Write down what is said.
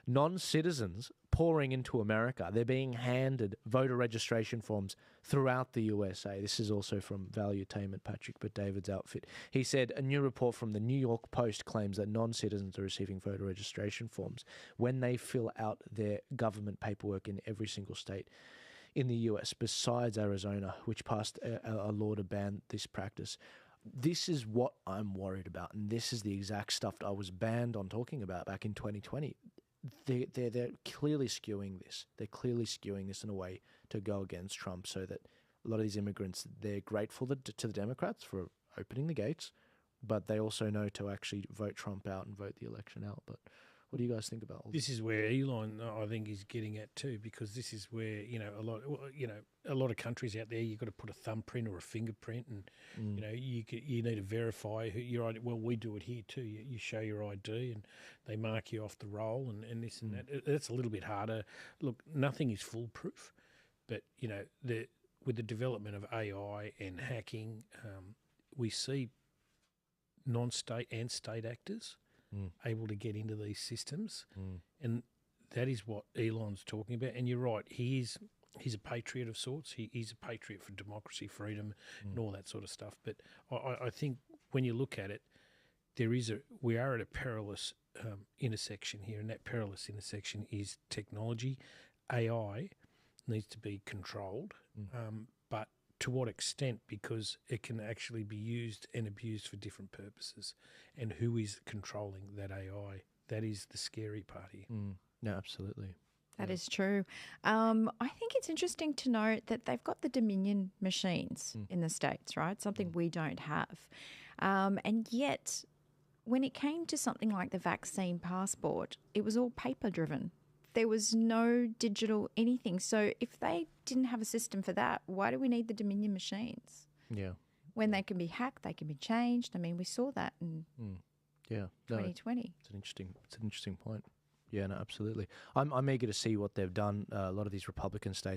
non-citizens pouring into America. They're being handed voter registration forms throughout the USA. This is also from Valuetainment, Patrick Bet-David's outfit. He said a new report from the New York Post claims that non-citizens are receiving voter registration forms when they fill out their government paperwork in every single state in the US, besides Arizona, which passed a law to ban this practice. This is what I'm worried about, and this is the exact stuff I was banned on talking about back in 2020. They're clearly skewing this. They're clearly skewing this in a way to go against Trump, so that a lot of these immigrants, they're grateful to the Democrats for opening the gates, but they also know to actually vote Trump out and vote the election out. But what do you guys think about all this? This is where Elon, I think, is getting at too, because this is where a lot of countries out there, you've got to put a thumbprint or a fingerprint, and you need to verify who your ID. Well, we do it here too. You show your ID, and they mark you off the roll, and this and that. That's a little bit harder. Look, nothing is foolproof, but with the development of AI and hacking, we see non-state and state actors able to get into these systems, and that is what Elon's talking about. And you're right, he's a patriot of sorts. He's a patriot for democracy, freedom, and all that sort of stuff. But I think when you look at it, we are at a perilous intersection here, and that perilous intersection is technology. AI needs to be controlled, but to what extent? Because it can actually be used and abused for different purposes. And who is controlling that AI? That is the scary part here. No, absolutely. That is true. I think it's interesting to note that they've got the Dominion machines in the States, right? Something we don't have. And yet, when it came to something like the vaccine passport, it was all paper-driven. There was no digital anything. So if they didn't have a system for that, why do we need the Dominion machines? Yeah. When they can be hacked, they can be changed. I mean, we saw that in 2020. It's an interesting point. Yeah, no, absolutely. I'm eager to see what they've done. A lot of these Republican states